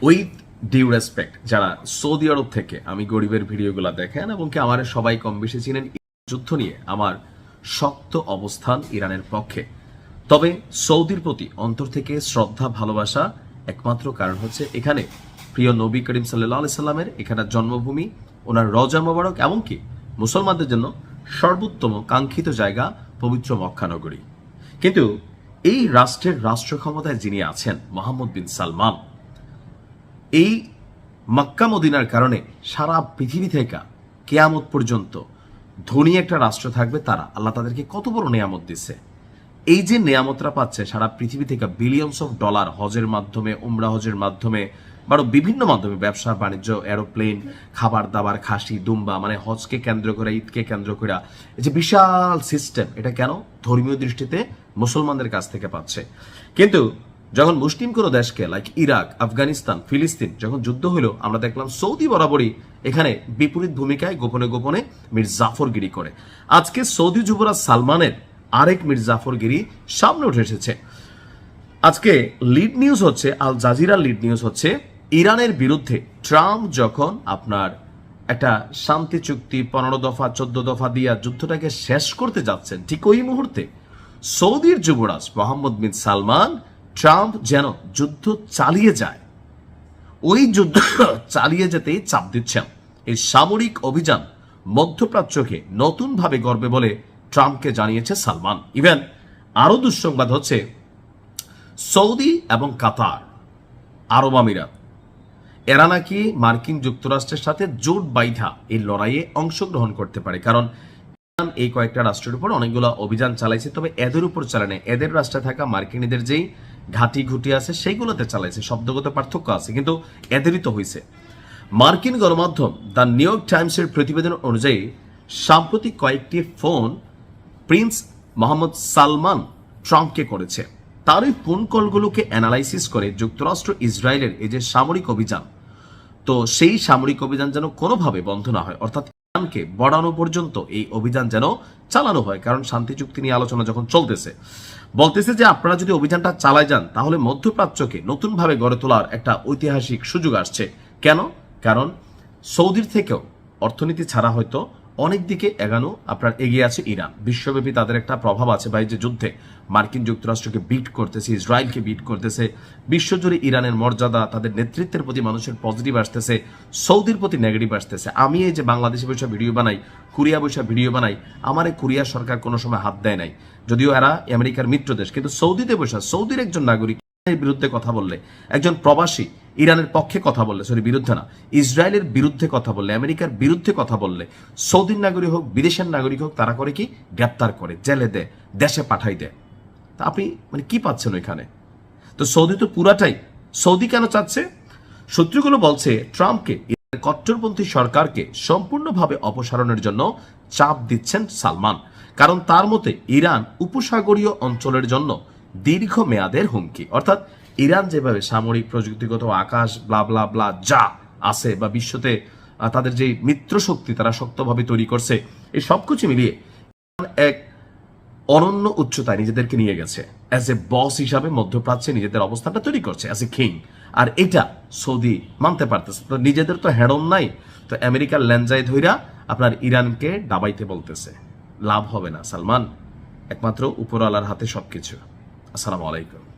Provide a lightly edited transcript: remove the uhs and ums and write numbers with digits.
With due respect, যারা Saudi আরব থেকে আমি গরিবের ভিডিওগুলো দেখেন এবং কি আমার সবাই কম বেশি চিনেন, যুদ্ধ নিয়ে আমার শক্ত অবস্থান ইরানের পক্ষে। তবে সৌদির প্রতি অন্তর থেকে শ্রদ্ধা ভালোবাসা একমাত্র কারণ হচ্ছে এখানে প্রিয় নবী করিম সাল্লাল্লাহু আলাইহি সাল্লামের এখানে জন্মভূমি, ওনার রওজা মোবারক, এমনকি মুসলমানদের জন্য সর্বোত্তম কাঙ্ক্ষিত জায়গা পবিত্র মক্কা নগরী। কিন্তু এই রাষ্ট্রের রাষ্ট্র ক্ষমতায় যিনি আছেন মোহাম্মদ বিন সালমান, এই মক্কা মদিনার কারণে সারা পৃথিবী থেকে কেয়ামত পর্যন্ত ধনী একটা রাষ্ট্র থাকবে তারা। আল্লাহ তাদেরকে কত বড় নেয়ামত দিচ্ছে। এই যে নেয়ামতরা পাচ্ছে সারা পৃথিবী থেকে বিলিয়নস অফ ডলার হজের মাধ্যমে, উমরা হজের মাধ্যমে, বারো বিভিন্ন মাধ্যমে, ব্যবসা বাণিজ্য, এরোপ্লেন, খাবার দাবার, খাসি দুম্বা, মানে হজকে কেন্দ্র করে, ঈদকে কেন্দ্র করে এই যে বিশাল সিস্টেম, এটা কেন ধর্মীয় দৃষ্টিতে মুসলমানদের কাছ থেকে পাচ্ছে। কিন্তু যখন মুসলিম কোনো দেশকে লাইক ইরাক, আফগানিস্তান, ফিলিস্তিন যখন যুদ্ধ হলো, আমরা দেখলাম সৌদি বরাবরই এখানে বিপরীত ভূমিকায় গোপনে গোপনে মীর জাফরগিরি করে। আজকে সৌদি যুবরাজ সালমানের আরেক মীর জাফরগিরি সামনে উঠে এসেছে। আজকে লিড নিউজ হচ্ছে, আল জাজিরার লিড নিউজ হচ্ছে, ইরানের বিরুদ্ধে ট্রাম্প যখন আপনার একটা শান্তি চুক্তি 15 দফা 14 দফা দিয়া যুদ্ধটাকে শেষ করতে যাচ্ছেন, ঠিক ওই মুহূর্তে সৌদির যুবরাজ মোহাম্মদ বিন সালমান ট্রাম্প যেন যুদ্ধ চালিয়ে যায়, ওই যুদ্ধ চালিয়ে যেতেই চাপ দিচ্ছেন। এই সামরিক অভিযান মধ্যপ্রাচ্যকে নতুনভাবে গড়বে বলে ট্রাম্পকে জানিয়েছে সালমান। ইভেন আরো দুঃসংবাদ হচ্ছে, সৌদি এবং কাতার, আরব আমিরাত, এরা নাকি মার্কিন যুক্তরাষ্ট্রের সাথে জোট বাইধা এই লড়াইয়ে অংশগ্রহণ করতে পারে। কারণ ইরান এই কয়েকটা রাষ্ট্রের উপর অনেকগুলো অভিযান চালাইছে, তবে এদের উপর চালায়, এদের রাষ্ট্রে থাকা মার্কিনীদের যেই ঘাঁটি ঘুটি আছে সেইগুলোতে চালাইছে। শব্দগত পার্থক্য আছে, কিন্তু এদেরই তো হয়েছে। মার্কিন গণমাধ্যম দ্য নিউ ইয়র্ক টাইমসের প্রতিবেদন অনুযায়ী সাম্প্রতিক কয়েকটি ফোন প্রিন্স মোহাম্মদ সালমান ট্রাম্পকে করেছে। তার ওই ফোন কলগুলোকে অ্যানালাইসিস করে যুক্তরাষ্ট্র ইসরায়েলের এই যে সামরিক অভিযান, তো সেই সামরিক অভিযান যেন কোনোভাবে বন্ধ না হয়, অর্থাৎ ইরানকে বড়ানো পর্যন্ত এই অভিযান যেন চালানো হয়। কারণ শান্তি চুক্তি নিয়ে আলোচনা যখন চলতেছে, বলতেছে যে আপনারা যদি অভিযানটা চালায় যান তাহলে মধ্যপ্রাচ্যকে নতুনভাবে গড়ে তোলার একটা ঐতিহাসিক সুযোগ আসছে। কেন? কারণ সৌদির থেকেও অর্থনীতি ছাড়া হয়তো অনেক দিকে আপনার এগিয়ে আছে ইরান। বিশ্বব্যাপী তাদের একটা প্রভাব আছে, বা এই যে যুদ্ধে মার্কিন যুক্তরাষ্ট্রকে বিট করতেছে, ইসরায়েলকে বিট করতেছে, বিশ্বজুড়ে ইরানের মর্যাদা, তাদের নেতৃত্বের প্রতি মানুষের পজিটিভ আসতেছে, সৌদির প্রতি নেগেটিভ আসতেছে। আমি এই যে বাংলাদেশে বসে ভিডিও বানাই, কোরিয়া বসে ভিডিও বানাই, আমার এই কোরিয়া সরকার কোনো সময় হাত দেয় নাই, যদিও এরা আমেরিকার মিত্র দেশ। কিন্তু সৌদিতে বসে সৌদির একজন নাগরিক বিরুদ্ধে কথা বললে, একজন প্রবাসী ইরানের পক্ষে কথা বললে, বিরুদ্ধে না, ইসরায়েলের বিরুদ্ধে কথা বললে, আমেরিকার বিরুদ্ধে কথা বললে, সৌদির নাগরিক হোক, বিদেশের নাগরিক হোক, তারা করে কি? গ্রেপ্তার করে, জেলে দেয়, দেশে পাঠাই দেয়। তা আপনি মানে কি পাচ্ছেন ওইখানে? তো সৌদি তো পুরাটাই, সৌদি কেন চাচ্ছে? সূত্রগুলো বলছে ট্রাম্পকে, কট্টরপন্থী সরকারকে সম্পূর্ণভাবে অপসারণের জন্য চাপ দিচ্ছেন সালমান। কারণ তার মতে ইরান উপসাগরীয় অঞ্চলের জন্য দীর্ঘ মেয়াদের হুমকি। অর্থাৎ ইরান যেভাবে সামরিক, প্রযুক্তিগত, আকাশ, ব্লা ব্লা ব্লা যা আছে, বা বিশ্বতে তাদের যে মিত্র শক্তি তারা শক্তভাবে তৈরি করছে, এই সবকিছু মিলিয়ে এক অনন্য উচ্চতায় নিজেদেরকে নিয়ে গেছে। অ্যাজ এ বস হিসাবে মধ্যপ্রাচ্যে নিজেদের অবস্থানটা তৈরি করছে, অ্যাজ এ কিং। আর এটা সৌদি মানতে পারতেছে। তো নিজেদের তো হেডম নাই, তো আমেরিকার ল্যাঞ্জায় ধইরা আপনার ইরানকে ডাবাইতে বলতেছে। লাভ হবে না সালমান, একমাত্র উপরওয়ালার হাতে সবকিছু। আসসালামু আলাইকুম।